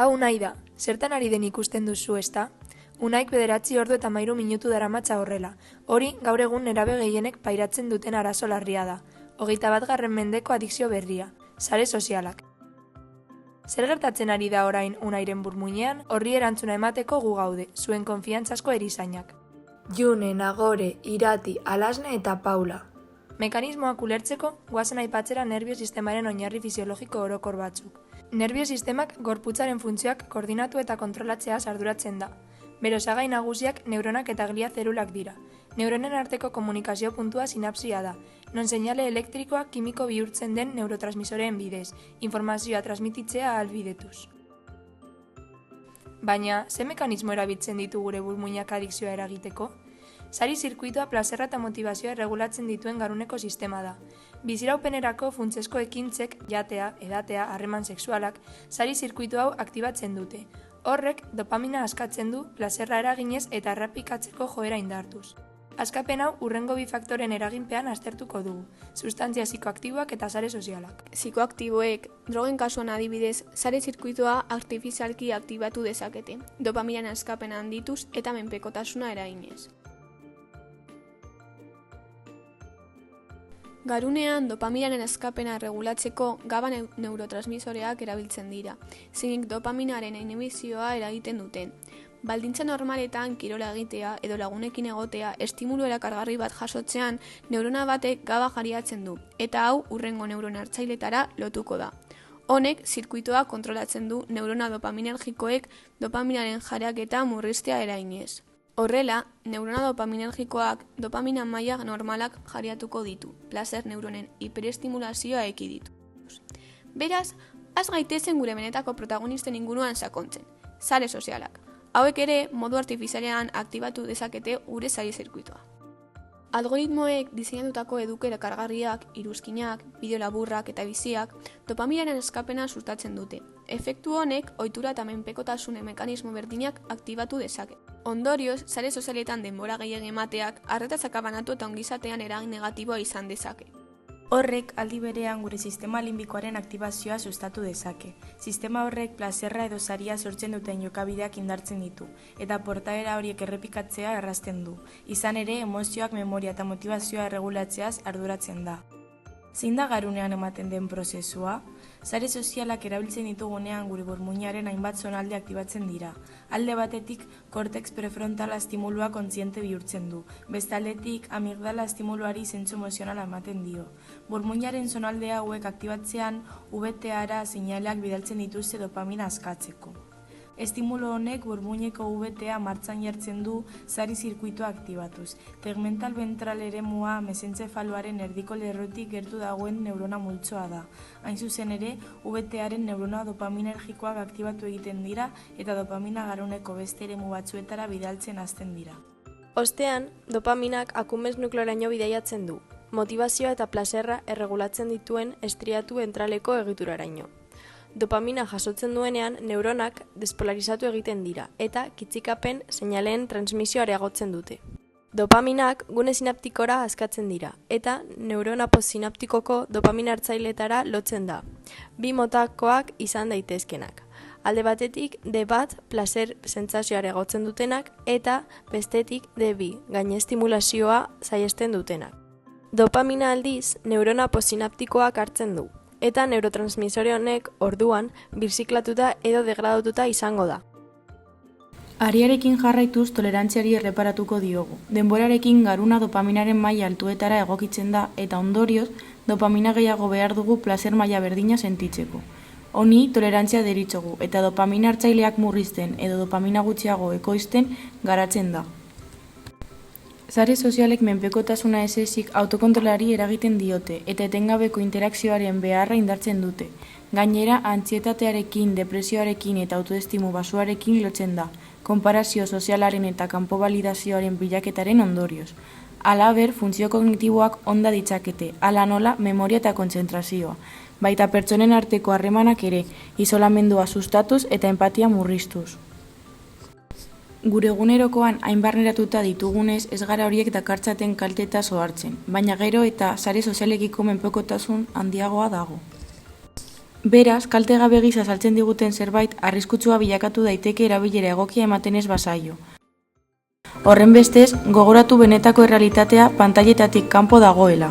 Hau Unai da, zertan ari den ikusten duzu ezta? Unaik 9 ordu eta 13 minutu daramatza horrela. Hori, gaur egun nerabe gehienek pairatzen duten arazo larria da. 21. mendeko adikzio berria, sare sozialak. Zer gertatzen ari da orain Unairen burmuinean, horri erantzuna emateko gu gaude, zuen konfiantzazko erizainak. June, Nagore, Irati, Alasne eta Paula. Mekanismoak ulertzeko, goazen aipatzera nerbio sistemaren oinarri fisiologiko orokor batzuk. Nerbio sistemak gorputzaren funtzioak koordinatu eta kontrolatzeaz arduratzen da. Bere osagai nagusiak neuronak eta glia zelulak dira. Neuronen arteko komunikazio puntua sinapsia da, non seinale elektrikoa kimiko bihurtzen den neurotransmisoreen bidez, informazioa transmititzea ahalbidetuz. Baina, ze mekanismo erabiltzen ditu gure burmuinak adikzioa eragiteko? Sari zirkuitoa plazerra eta motivazioa regulatzen dituen garuneko sistema da. Biziraupenerako funtsezko ekintzek, jatea, edatea, harreman sexualak, sari zirkuito hau aktibatzen dute. Horrek, dopamina askatzen du, plazerra eraginez eta errepikatzeko joera indartuz. Askapen hau hurrengo bi faktoren eraginpean aztertuko dugu, sustantzia psikoaktiboak eta sare sozialak. Psikoaktiboek, drogen kasuan adibidez, sare zirkuitoa artifizialki aktibatu dezakete, dopaminan askapena handituz eta menpekotasuna eraginez. Garunean, dopaminaren askapena regulatzeko GABA neurotransmisoreak erabiltzen dira, zeinek dopaminaren inhibizioa eragiten duten. Baldintza normaletan kirola egitea edo lagunekin egotea estimulu erakargarri bat jasotzean neurona batek GABA jariatzen du, eta hau hurrengo neurona hartzailetara lotuko da. Honek, zirkuitoa kontrolatzen du neurona dopaminergikoek dopaminaren jareaketa murriztea eraginez. Horrela, neurona dopaminergikoak dopamina maila normalak jariatuko ditu, plazer neuronen hiperestimulazioa ekiditu. Beraz, az gaitezen gure benetako protagonisten inguruan sakontzen, sare sozialak. Hauek ere, modu artifizialean aktibatu dezakete gure sare zirkuitoa. Algoritmoek diseinatutako eduki erakargarriak, iruzkinak, bideo laburrak eta biziak dopaminaren eskapena sustatzen dute. Efektu honek ohitura eta menpekotasunen mekanismo berdinak aktibatu dezake. Ondorioz, sare sozialetan denbora gehiago emateak arreta sakabanatu eta ongizatean eragin negatiboa izan dezake. Horrek aldi berean gure sistema limbikoaren aktibazioa sustatu dezake. Sistema horrek plazerra edo saria sortzen duten jokabideak indartzen ditu, eta portaera horiek errepikatzea errazten du. Izan ere, emozioak, memoria eta motivazioa erregulatzeaz arduratzen da. Zein da garunean ematen den prozesua? Sare sozialak erabiltzen ditugunean gure burmuinaren hainbat zonalde aktibatzen dira. Alde batetik, kortex prefrontala estimulua kontziente bihurtzen du. Bestaldetik, amigdala estimuluari zentzu emozionala ematen dio. Burmuinaren zonalde hauek aktibatzean, VTA-ra seinaleak bidaltzen dituzte dopamina askatzeko. Estimulo honek burmuineko VTA martxan jartzen du sari zirkuitoa aktibatuz. Tegmental ventral eremua mesentzefaloaren erdiko lerrotik gertu dagoen neurona multzoa da. Hain zuzen ere, VTA-ren neurona dopaminergikoak aktibatu egiten dira eta dopamina garuneko beste eremu batzuetara bidaltzen hasten dira. Ostean, dopaminak akumez nukleoraino bidaiatzen du, motivazioa eta plazerra erregulatzen dituen estriatu ventraleko egituraraino. Dopamina jasotzen duenean neuronak despolarizatu egiten dira eta kitzikapen seinaleen transmisioa areagotzen dute. Dopaminak gune sinaptikora askatzen dira eta neurona postsinaptikoko dopamina hartzailetara lotzen da. Bi motakoak izan daitezkenak. Alde batetik D1 plazer sentsazioa areagotzen dutenak eta bestetik D2 gainestimulazioa saihesten dutenak. Dopamina aldiz neurona postsinaptikoak hartzen du. Eta neurotransmisore honek orduan birziklatuta edo degradatuta izango da. Ariarekin jarraituz tolerantziari erreparatuko diogu. Denborarekin garuna dopaminaren maila altuetara egokitzen da eta ondorioz dopamina gehiago behar dugu plazer maila berdina sentitzeko. Honi tolerantzia deritzogu eta dopamina hartzaileak murrizten edo dopamina gutxiago ekoizten garatzen da. Sare sozialek menpekotasuna ez ezik autokontrolari eragiten diote eta etengabeko interakzioaren beharra indartzen dute. Gainera, antzietatearekin, depresioarekin eta autoestimu basuarekin lotzen da, konparazio sozialaren eta kanpo validazioaren bilaketaren ondorioz. Halaber, funtzio kognitiboak onda ditzakete, hala nola memoria eta kontzentrazioa. Baita pertsonen arteko harremanak ere, isolamendua sustatuz eta empatia murriztuz. Gure egunerokoan hainbarneratuta ditugunez ez gara horiek dakartzaten kalte eta ohartzen, baina gero eta sare sozialekiko menpekotasun handiagoa dago. Beraz, kalte gabe gisa saltzen diguten zerbait arriskutsua bilakatu daiteke erabilera egokia ematen ez bazaio. Horrenbestez, gogoratu benetako errealitatea pantailetatik kanpo dagoela.